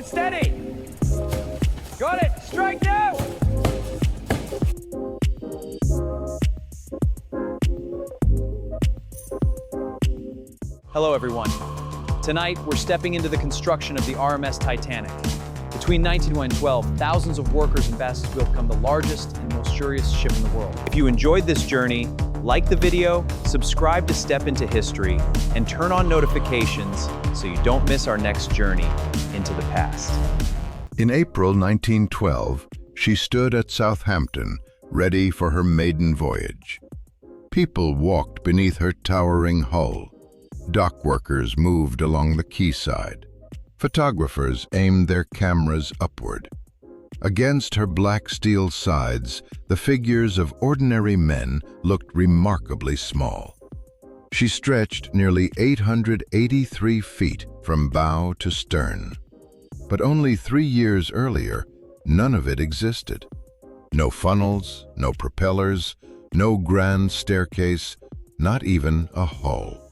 it, steady. Got it, straight now. Hello, everyone. Tonight, we're stepping into the construction of the RMS Titanic. Between 1901 and 1912, thousands of workers and vessels will become the largest and most luxurious ship in the world. If you enjoyed this journey, like the video, subscribe to Step Into History, and turn on notifications so you don't miss our next journey into the past. In April 1912, she stood at Southampton, ready for her maiden voyage. People walked beneath her towering hull. Dock workers moved along the quayside. Photographers aimed their cameras upward. Against her black steel sides, the figures of ordinary men looked remarkably small. She stretched nearly 883 feet from bow to stern. But only 3 years earlier, none of it existed. No funnels, no propellers, no grand staircase, not even a hull.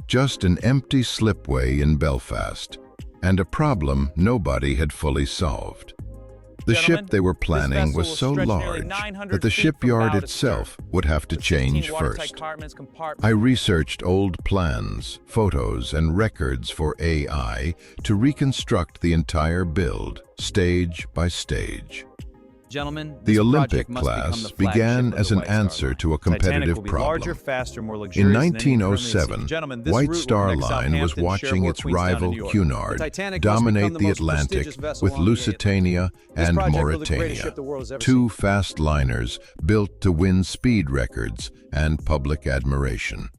Just an empty slipway in Belfast, and a problem nobody had fully solved. The ship they were planning was so large that the shipyard itself would have to change first. I researched old plans, photos, and records for AI to reconstruct the entire build, stage by stage. Gentlemen, the Olympic class began as an answer to a competitive problem. In 1907, White Star Line was watching its rival Cunard dominate the Atlantic with Lusitania and Mauretania, two fast liners built to win speed records and public admiration.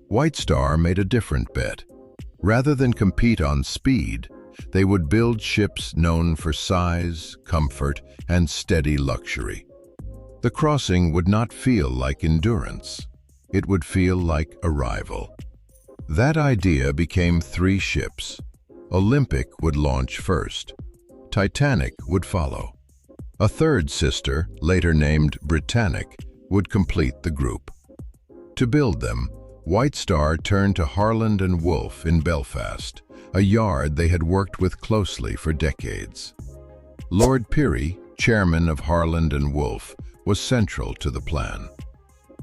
White Star made a different bet. Rather than compete on speed, they would build ships known for size, comfort, and steady luxury. The crossing would not feel like endurance. It would feel like arrival. That idea became 3 ships. Olympic would launch first. Titanic would follow. A third sister, later named Britannic, would complete the group. To build them, White Star turned to Harland and Wolff in Belfast, a yard they had worked with closely for decades. Lord Pirrie, chairman of Harland and Wolff, was central to the plan.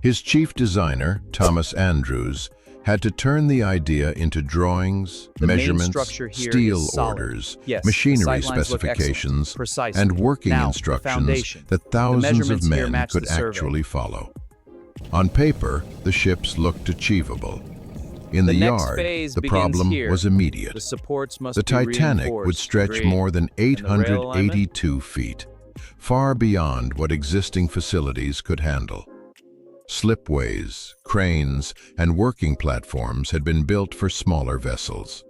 His chief designer, Thomas Andrews, had to turn the idea into drawings, measurements, steel orders, machinery specifications, and working instructions that thousands of men could actually follow. On paper, the ships looked achievable. In the yard, the problem was immediate. The Titanic would stretch more than 882 feet, far beyond what existing facilities could handle. Slipways, cranes, and working platforms had been built for smaller vessels.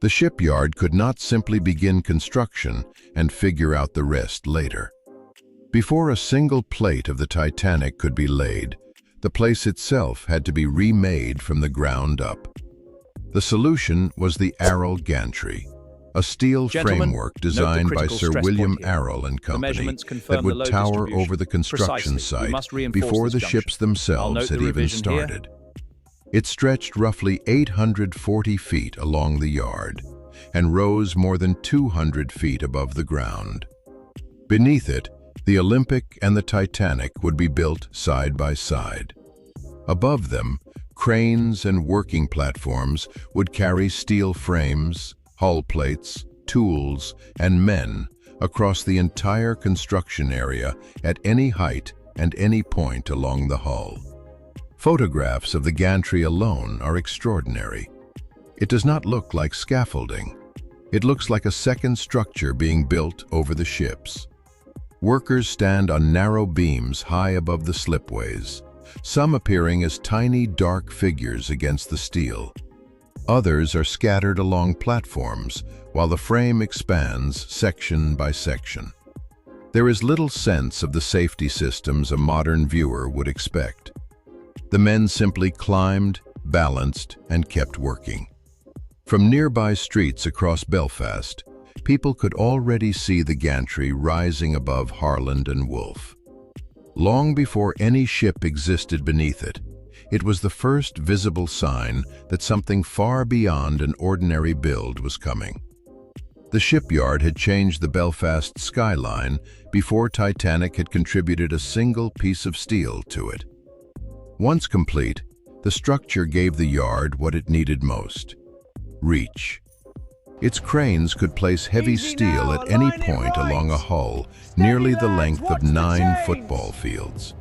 The shipyard could not simply begin construction and figure out the rest later. Before a single plate of the Titanic could be laid, the place itself had to be remade from the ground up. The solution was the Arrol gantry, a steel framework designed by Sir William Arrol and Company that would tower over the construction site before the ships themselves had even started. It stretched roughly 840 feet along the yard and rose more than 200 feet above the ground. Beneath it, the Olympic and the Titanic would be built side by side. Above them, cranes and working platforms would carry steel frames, hull plates, tools, and men across the entire construction area at any height and any point along the hull. Photographs of the gantry alone are extraordinary. It does not look like scaffolding. It looks like a second structure being built over the ships. Workers stand on narrow beams high above the slipways, some appearing as tiny dark figures against the steel. Others are scattered along platforms while the frame expands section by section. There is little sense of the safety systems a modern viewer would expect. The men simply climbed, balanced, and kept working. From nearby streets across Belfast, people could already see the gantry rising above Harland and Wolff. Long before any ship existed beneath it, it was the first visible sign that something far beyond an ordinary build was coming. The shipyard had changed the Belfast skyline before Titanic had contributed a single piece of steel to it. Once complete, the structure gave the yard what it needed most: reach. Its cranes could place heavy steel at any point along a hull nearly the length of 9 football fields.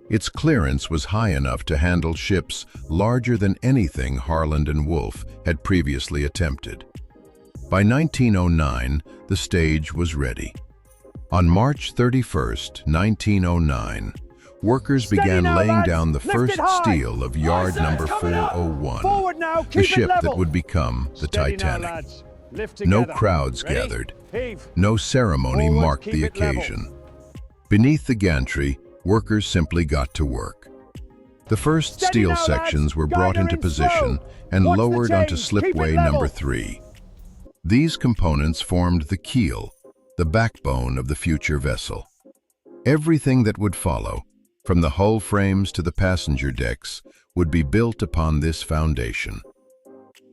Its clearance was high enough to handle ships larger than anything Harland and Wolff had previously attempted. By 1909, the stage was ready. On March 31, 1909, workers began laying down the first steel of yard number 401, the ship that would become the Titanic. No crowds gathered. No ceremony marked the occasion. Beneath the gantry, workers simply got to work. The first steel sections were brought into position and lowered onto slipway number 3. These components formed the keel, the backbone of the future vessel. Everything that would follow, from the hull frames to the passenger decks, would be built upon this foundation.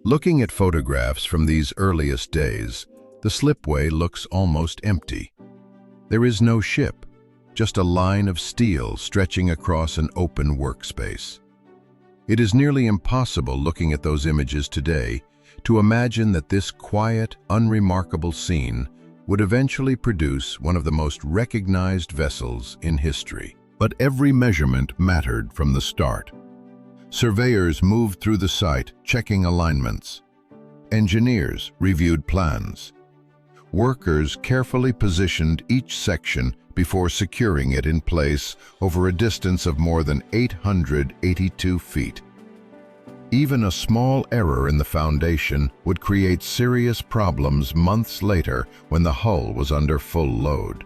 Looking at photographs from these earliest days, the slipway looks almost empty. There is no ship, just a line of steel stretching across an open workspace. It is nearly impossible, looking at those images today, to imagine that this quiet, unremarkable scene would eventually produce one of the most recognized vessels in history. But every measurement mattered from the start. Surveyors moved through the site, checking alignments. Engineers reviewed plans. Workers carefully positioned each section before securing it in place over a distance of more than 882 feet. Even a small error in the foundation would create serious problems months later when the hull was under full load.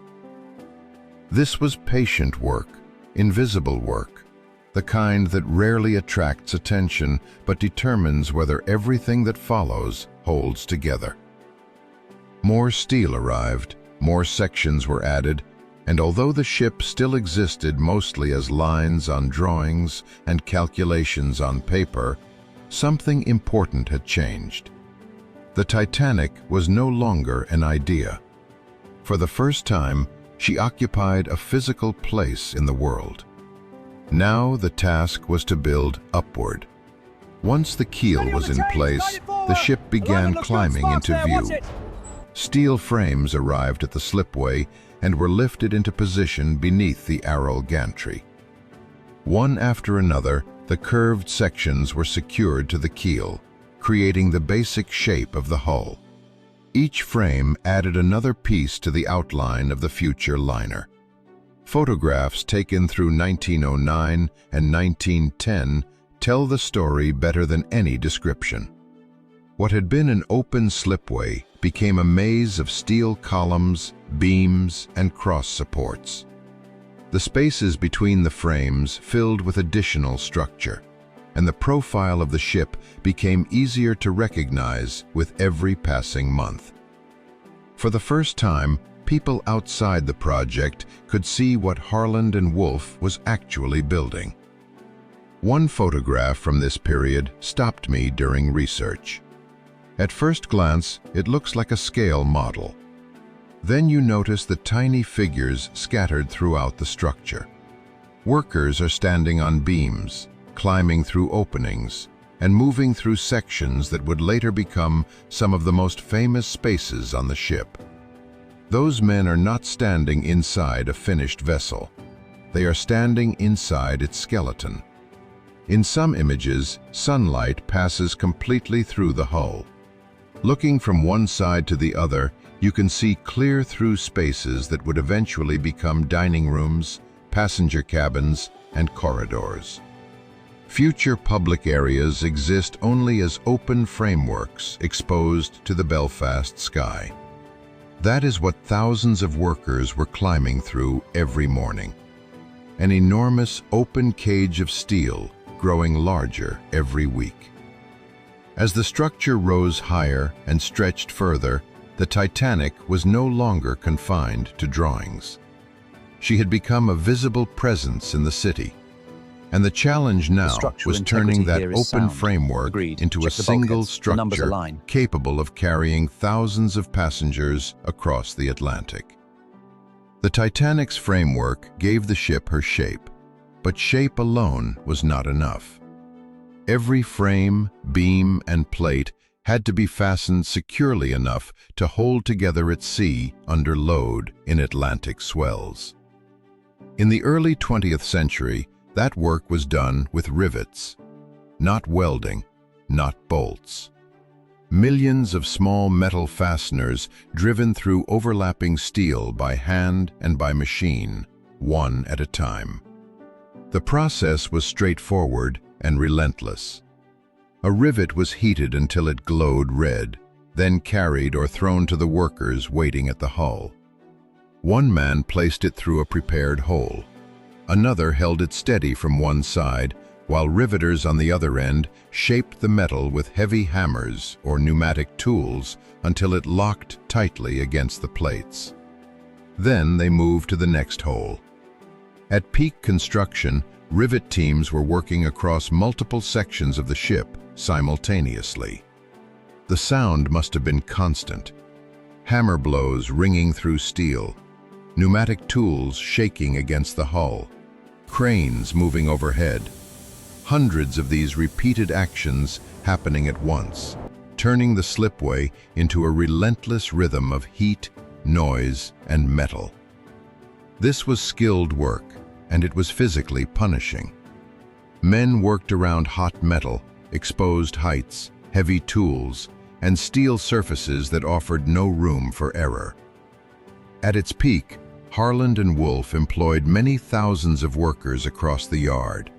This was patient work, invisible work, the kind that rarely attracts attention but determines whether everything that follows holds together. More steel arrived, more sections were added, and although the ship still existed mostly as lines on drawings and calculations on paper, something important had changed. The Titanic was no longer an idea. For the first time, she occupied a physical place in the world. Now the task was to build upward. Once the keel was in place, the ship began climbing into view. Steel frames arrived at the slipway and were lifted into position beneath the Arrow gantry. One after another, the curved sections were secured to the keel, creating the basic shape of the hull. Each frame added another piece to the outline of the future liner. Photographs taken through 1909 and 1910 tell the story better than any description. What had been an open slipway became a maze of steel columns, beams, and cross supports. The spaces between the frames filled with additional structure, and the profile of the ship became easier to recognize with every passing month. For the first time, people outside the project could see what Harland and Wolff was actually building. One photograph from this period stopped me during research. At first glance, it looks like a scale model. Then you notice the tiny figures scattered throughout the structure. Workers are standing on beams, climbing through openings, and moving through sections that would later become some of the most famous spaces on the ship. Those men are not standing inside a finished vessel. They are standing inside its skeleton. In some images, sunlight passes completely through the hull. Looking from one side to the other, you can see clear through spaces that would eventually become dining rooms, passenger cabins, and corridors. Future public areas exist only as open frameworks exposed to the Belfast sky. That is what thousands of workers were climbing through every morning. An enormous open cage of steel growing larger every week. As the structure rose higher and stretched further, the Titanic was no longer confined to drawings. She had become a visible presence in the city. And the challenge now was turning that open framework into a single structure capable of carrying thousands of passengers across the Atlantic. The Titanic's framework gave the ship her shape, but shape alone was not enough. Every frame, beam, and plate had to be fastened securely enough to hold together at sea under load in Atlantic swells. In the early 20th century, that work was done with rivets, not welding, not bolts. Millions of small metal fasteners driven through overlapping steel by hand and by machine, one at a time. The process was straightforward and relentless. A rivet was heated until it glowed red, then carried or thrown to the workers waiting at the hull. One man placed it through a prepared hole. Another held it steady from one side, while riveters on the other end shaped the metal with heavy hammers or pneumatic tools until it locked tightly against the plates. Then they moved to the next hole. At peak construction, rivet teams were working across multiple sections of the ship simultaneously. The sound must have been constant. Hammer blows ringing through steel, pneumatic tools shaking against the hull, cranes moving overhead. Hundreds of these repeated actions happening at once, turning the slipway into a relentless rhythm of heat, noise, and metal. This was skilled work, and it was physically punishing. Men worked around hot metal, exposed heights, heavy tools, and steel surfaces that offered no room for error. At its peak, Harland and Wolff employed many thousands of workers across the yard.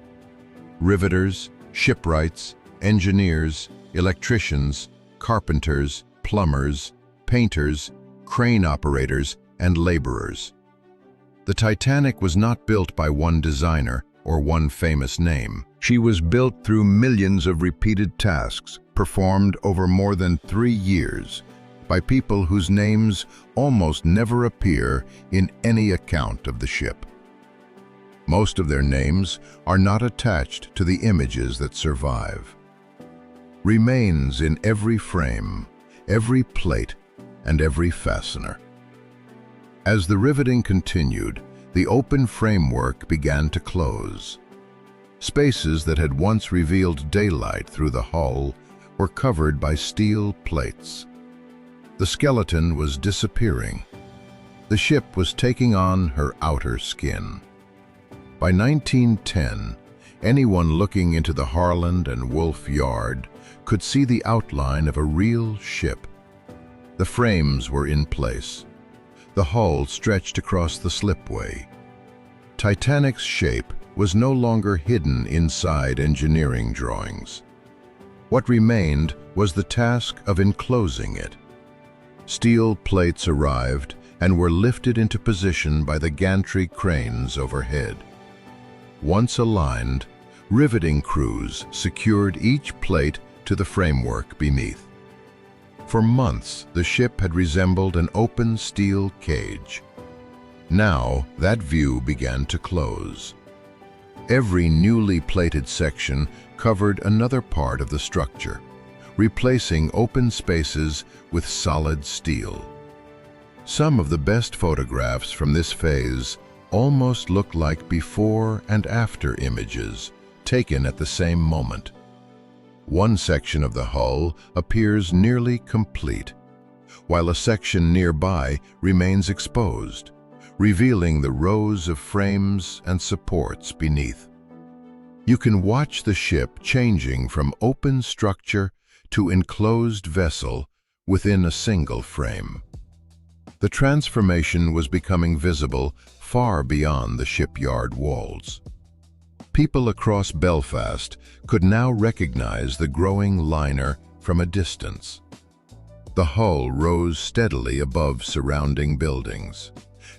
Riveters, shipwrights, engineers, electricians, carpenters, plumbers, painters, crane operators, and laborers. The Titanic was not built by one designer or one famous name. She was built through millions of repeated tasks performed over more than 3 years by people whose names almost never appear in any account of the ship. Most of their names are not attached to the images that survive. Remains in every frame, every plate, and every fastener. As the riveting continued, the open framework began to close. Spaces that had once revealed daylight through the hull were covered by steel plates. The skeleton was disappearing. The ship was taking on her outer skin. By 1910, anyone looking into the Harland and Wolff yard could see the outline of a real ship. The frames were in place. The hull stretched across the slipway. Titanic's shape was no longer hidden inside engineering drawings. What remained was the task of enclosing it. Steel plates arrived and were lifted into position by the gantry cranes overhead. Once aligned, riveting crews secured each plate to the framework beneath. For months, the ship had resembled an open steel cage. Now, that view began to close. Every newly plated section covered another part of the structure, replacing open spaces with solid steel. Some of the best photographs from this phase almost look like before and after images taken at the same moment. One section of the hull appears nearly complete, while a section nearby remains exposed, revealing the rows of frames and supports beneath. You can watch the ship changing from open structure to enclosed vessel within a single frame. The transformation was becoming visible far beyond the shipyard walls. People across Belfast could now recognize the growing liner from a distance. The hull rose steadily above surrounding buildings,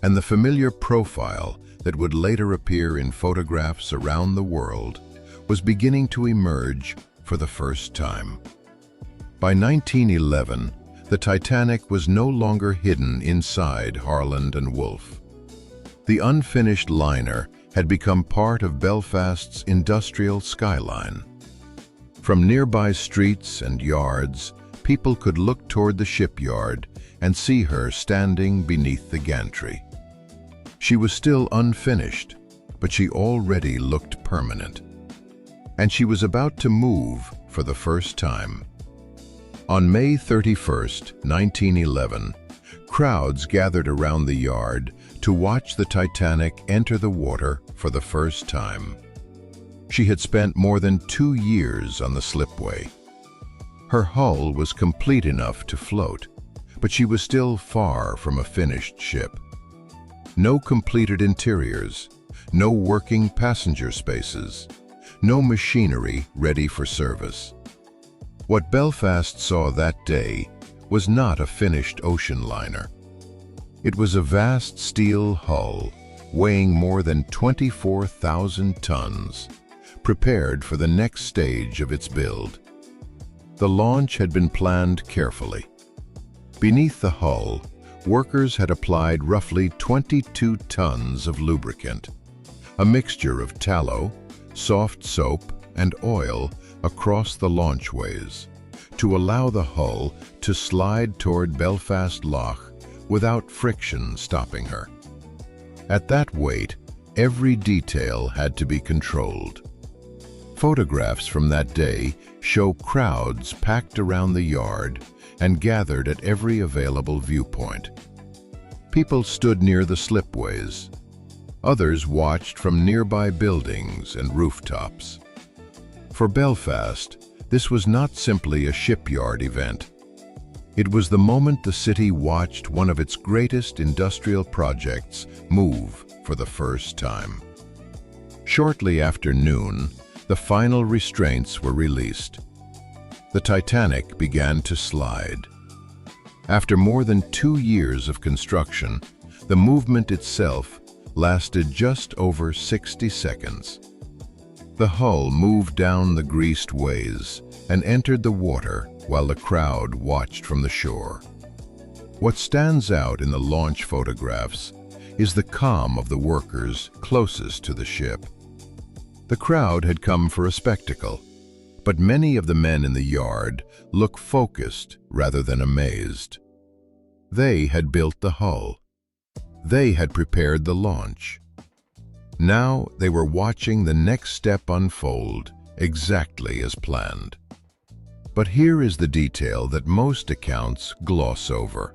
and the familiar profile that would later appear in photographs around the world was beginning to emerge for the first time. By 1911, the Titanic was no longer hidden inside Harland and Wolff. The unfinished liner had become part of Belfast's industrial skyline. From nearby streets and yards, people could look toward the shipyard and see her standing beneath the gantry. She was still unfinished, but she already looked permanent. And she was about to move for the first time. On May 31st, 1911, crowds gathered around the yard to watch the Titanic enter the water for the first time. She had spent more than 2 years on the slipway. Her hull was complete enough to float, but she was still far from a finished ship. No completed interiors, no working passenger spaces, no machinery ready for service. What Belfast saw that day was not a finished ocean liner. It was a vast steel hull weighing more than 24,000 tons, prepared for the next stage of its build. The launch had been planned carefully. Beneath the hull, workers had applied roughly 22 tons of lubricant, a mixture of tallow, soft soap, and oil across the launchways, to allow the hull to slide toward Belfast Lough without friction stopping her. At that weight, every detail had to be controlled. Photographs from that day show crowds packed around the yard and gathered at every available viewpoint. People stood near the slipways. Others watched from nearby buildings and rooftops. For Belfast, this was not simply a shipyard event. It was the moment the city watched one of its greatest industrial projects move for the first time. Shortly after noon, the final restraints were released. The Titanic began to slide. After more than 2 years of construction, the movement itself lasted just over 60 seconds. The hull moved down the greased ways and entered the water while the crowd watched from the shore. What stands out in the launch photographs is the calm of the workers closest to the ship. The crowd had come for a spectacle, but many of the men in the yard looked focused rather than amazed. They had built the hull. They had prepared the launch. Now they were watching the next step unfold exactly as planned. But here is the detail that most accounts gloss over.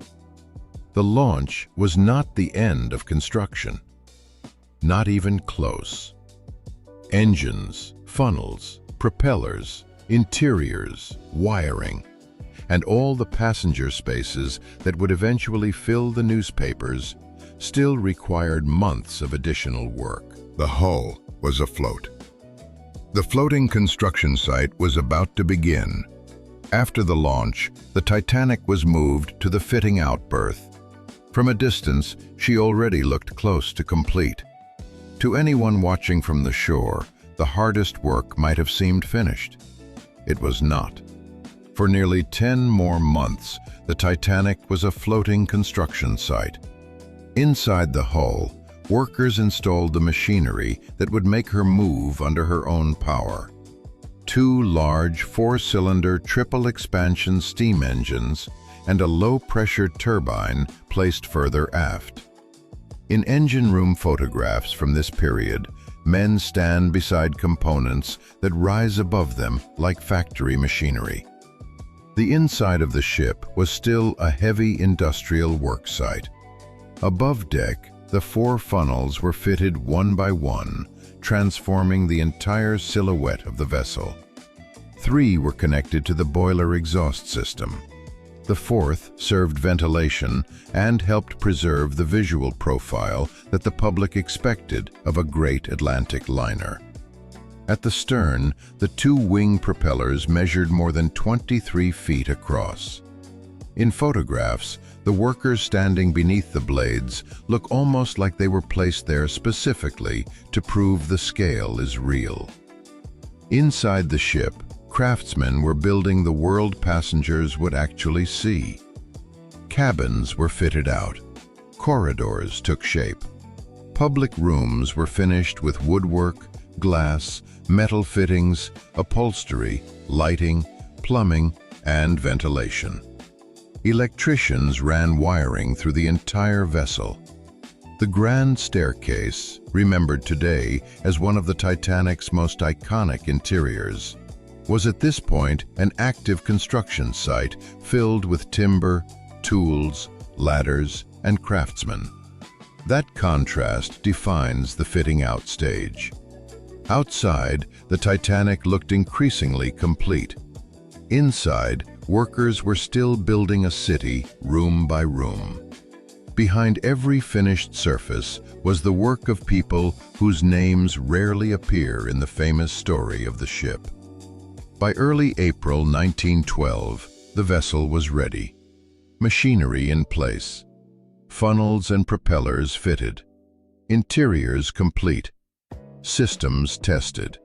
The launch was not the end of construction. Not even close. Engines, funnels, propellers, interiors, wiring, and all the passenger spaces that would eventually fill the newspapers still required months of additional work. The hull was afloat. The floating construction site was about to begin. After the launch, the Titanic was moved to the fitting out berth. From a distance, she already looked close to complete. To anyone watching from the shore, the hardest work might have seemed finished. It was not. For nearly 10 more months, the Titanic was a floating construction site. Inside the hull, workers installed the machinery that would make her move under her own power. 2 large 4-cylinder triple-expansion steam engines and a low-pressure turbine placed further aft. In engine room photographs from this period, men stand beside components that rise above them like factory machinery. The inside of the ship was still a heavy industrial work site. Above deck, the 4 funnels were fitted one by one, transforming the entire silhouette of the vessel. 3 were connected to the boiler exhaust system. The 4th served ventilation and helped preserve the visual profile that the public expected of a great Atlantic liner. At the stern, the 2 wing propellers measured more than 23 feet across. In photographs, the workers standing beneath the blades look almost like they were placed there specifically to prove the scale is real. Inside the ship, craftsmen were building the world passengers would actually see. Cabins were fitted out. Corridors took shape. Public rooms were finished with woodwork, glass, metal fittings, upholstery, lighting, plumbing, and ventilation. Electricians ran wiring through the entire vessel. The grand staircase, remembered today as one of the Titanic's most iconic interiors, was at this point an active construction site filled with timber, tools, ladders, and craftsmen. That contrast defines the fitting out stage. Outside, the Titanic looked increasingly complete. Inside, workers were still building a city room by room. Behind every finished surface was the work of people whose names rarely appear in the famous story of the ship. By early April 1912, the vessel was ready. Machinery in place. Funnels and propellers fitted. Interiors complete. Systems tested.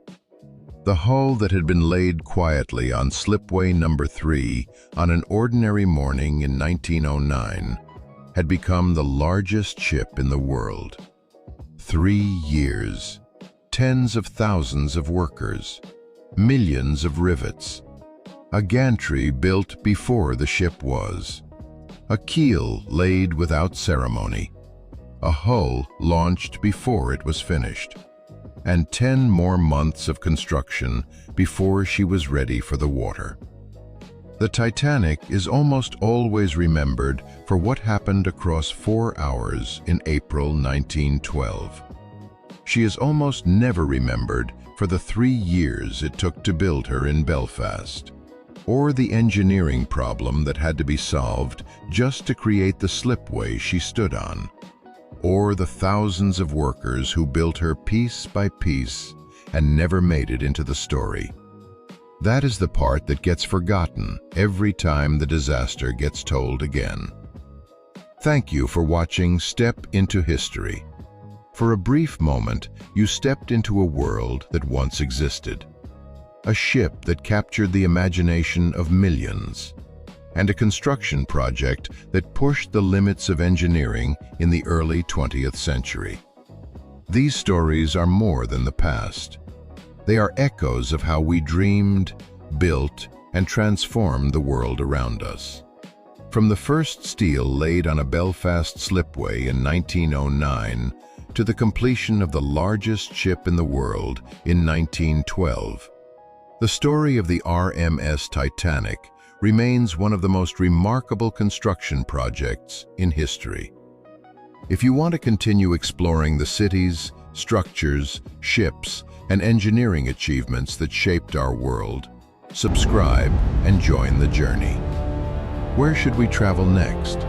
The hull that had been laid quietly on slipway number 3 on an ordinary morning in 1909 had become the largest ship in the world. 3 years, tens of thousands of workers, millions of rivets, a gantry built before the ship was, a keel laid without ceremony, a hull launched before it was finished, and 10 more months of construction before she was ready for the water. The Titanic is almost always remembered for what happened across 4 hours in April 1912. She is almost never remembered for the 3 years it took to build her in Belfast, or the engineering problem that had to be solved just to create the slipway she stood on, or the thousands of workers who built her piece by piece and never made it into the story. That is the part that gets forgotten every time the disaster gets told again. Thank you for watching Step into History. For a brief moment, you stepped into a world that once existed. A ship that captured the imagination of millions, and a construction project that pushed the limits of engineering in the early 20th century. These stories are more than the past. They are echoes of how we dreamed, built, and transformed the world around us. From the first steel laid on a Belfast slipway in 1909 to the completion of the largest ship in the world in 1912, the story of the RMS Titanic remains one of the most remarkable construction projects in history. If you want to continue exploring the cities, structures, ships, and engineering achievements that shaped our world, subscribe and join the journey. Where should we travel next?